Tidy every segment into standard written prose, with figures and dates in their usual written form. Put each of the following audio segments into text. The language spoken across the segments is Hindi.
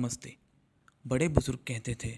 नमस्ते। बड़े बुजुर्ग कहते थे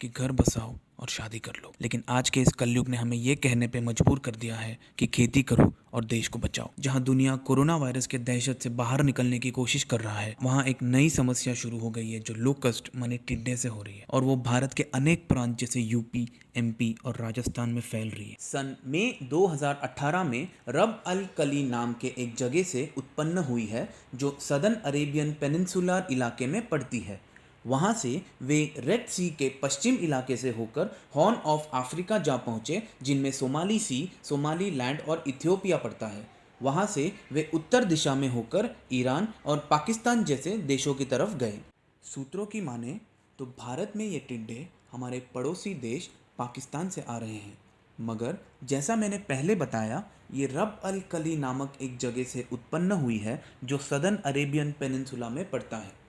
कि घर बसाओ और शादी कर लो, लेकिन आज के इस कलयुग ने हमें ये कहने पे मजबूर कर दिया है कि खेती करो और देश को बचाओ। जहां दुनिया कोरोना वायरस के दहशत से बाहर निकलने की कोशिश कर रहा है, वहां एक नई समस्या शुरू हो गई है जो लोकस्ट माने टिड्डे से हो रही है, और वो भारत के अनेक प्रांत जैसे यूपी, एमपी और राजस्थान में फैल रही है। सन मई 2018 में रब अल कली नाम के एक जगह से उत्पन्न हुई है जो सदर्न अरेबियन पेनिनसुलर इलाके में पड़ती है। वहाँ से वे रेड सी के पश्चिम इलाके से होकर हॉर्न ऑफ अफ्रीका जा पहुँचे, जिनमें सोमाली सी, सोमाली लैंड और इथियोपिया पड़ता है। वहाँ से वे उत्तर दिशा में होकर ईरान और पाकिस्तान जैसे देशों की तरफ गए। सूत्रों की माने तो भारत में ये टिड्डे हमारे पड़ोसी देश पाकिस्तान से आ रहे हैं, मगर जैसा मैंने पहले बताया, ये रब अल कली नामक एक जगह से उत्पन्न हुई है जो सदर्न अरेबियन पेनिनसुला में पड़ता है।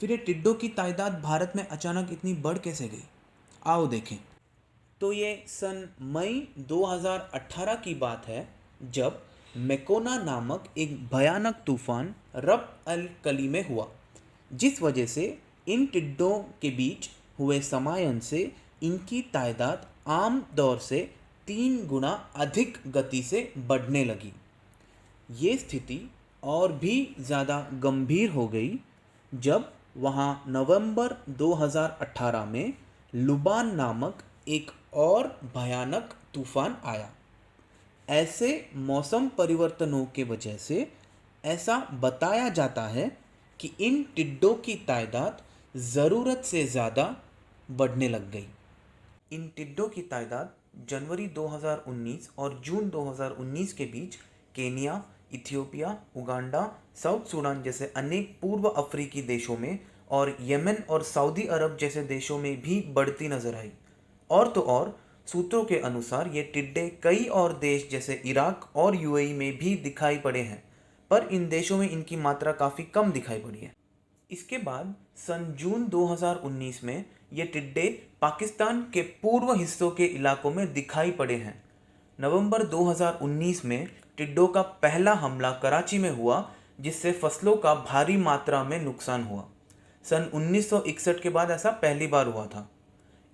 फिर ये टिड्डों की तादाद भारत में अचानक इतनी बढ़ कैसे गई, आओ देखें। तो ये सन मई 2018 की बात है, जब मेकोना नामक एक भयानक तूफान रब अल कली में हुआ, जिस वजह से इन टिड्डों के बीच हुए समायन से इनकी तादाद आम दौर से 3 गुना अधिक गति से बढ़ने लगी। ये स्थिति और भी ज़्यादा गंभीर हो गई जब वहाँ नवंबर 2018 में लुबान नामक एक और भयानक तूफान आया। ऐसे मौसम परिवर्तनों के वजह से ऐसा बताया जाता है कि इन टिड्डों की तादाद ज़रूरत से ज़्यादा बढ़ने लग गई। इन टिड्डों की तादाद जनवरी 2019 और जून 2019 के बीच Kenya, Ethiopia, Uganda, South Sudan जैसे अनेक पूर्व अफ्रीकी देशों में और यमन और सऊदी अरब जैसे देशों में भी बढ़ती नजर आई। और तो और सूत्रों के अनुसार ये टिड्डे कई और देश जैसे इराक और यूएई में भी दिखाई पड़े हैं, पर इन देशों में इनकी मात्रा काफ़ी कम दिखाई पड़ी है। इसके बाद सन जून 2019 में ये टिड्डे पाकिस्तान के पूर्व हिस्सों के इलाकों में दिखाई पड़े हैं। नवंबर 2019 में टिड्डों का पहला हमला कराची में हुआ, जिससे फसलों का भारी मात्रा में नुकसान हुआ। सन 1961 के बाद ऐसा पहली बार हुआ था।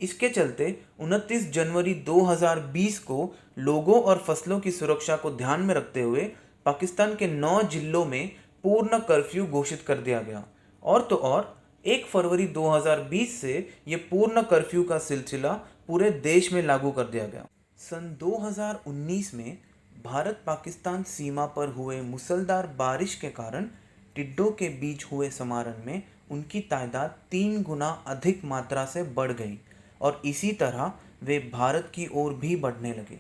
इसके चलते 29 जनवरी 2020 को लोगों और फसलों की सुरक्षा को ध्यान में रखते हुए पाकिस्तान के 9 जिलों में पूर्ण कर्फ्यू घोषित कर दिया गया। और तो और 1 फरवरी 2020 से ये पूर्ण कर्फ्यू का सिलसिला पूरे देश में लागू कर दिया गया। सन 2019 में भारत पाकिस्तान सीमा पर हुए मूसलाधार बारिश के कारण टिड्डों के बीच हुए समारन में उनकी तादाद 3 गुना अधिक मात्रा से बढ़ गई, और इसी तरह वे भारत की ओर भी बढ़ने लगे।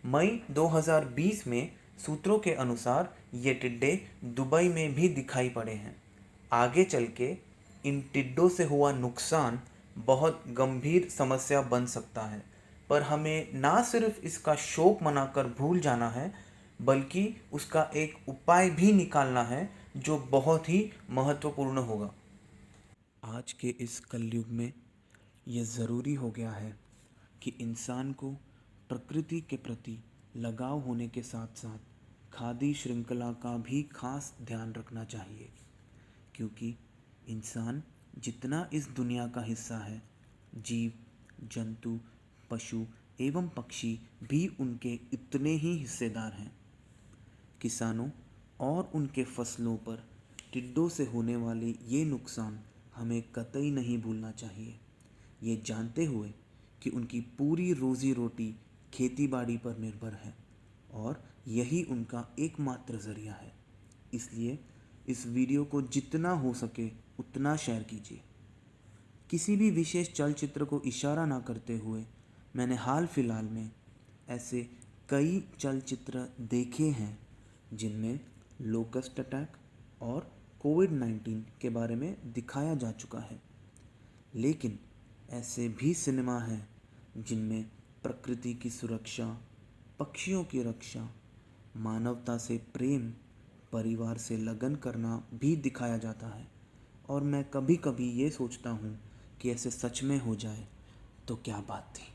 मई 2020 में सूत्रों के अनुसार ये टिड्डे दुबई में भी दिखाई पड़े हैं। आगे चल के इन टिड्डों से हुआ नुकसान बहुत गंभीर समस्या बन सकता है, पर हमें ना सिर्फ इसका शोक मनाकर भूल जाना है, बल्कि उसका एक उपाय भी निकालना है जो बहुत ही महत्वपूर्ण होगा। आज के इस कलयुग में ये ज़रूरी हो गया है कि इंसान को प्रकृति के प्रति लगाव होने के साथ साथ खाद्य श्रृंखला का भी खास ध्यान रखना चाहिए, क्योंकि इंसान जितना इस दुनिया का हिस्सा है, जीव, जंतु, पशु एवं पक्षी भी उनके इतने ही हिस्सेदार हैं। किसानों और उनके फसलों पर टिड्डों से होने वाले ये नुकसान हमें कतई नहीं भूलना चाहिए, ये जानते हुए कि उनकी पूरी रोज़ी रोटी खेतीबाड़ी पर निर्भर है और यही उनका एकमात्र ज़रिया है। इसलिए इस वीडियो को जितना हो सके उतना शेयर कीजिए। किसी भी विशेष चलचित्र को इशारा ना करते हुए मैंने हाल फिलहाल में ऐसे कई चलचित्र देखे हैं जिनमें लोकस्ट अटैक और कोविड-19 के बारे में दिखाया जा चुका है, लेकिन ऐसे भी सिनेमा हैं जिनमें प्रकृति की सुरक्षा, पक्षियों की रक्षा, मानवता से प्रेम, परिवार से लगन करना भी दिखाया जाता है। और मैं कभी कभी ये सोचता हूँ कि ऐसे सच में हो जाए तो क्या बात थी।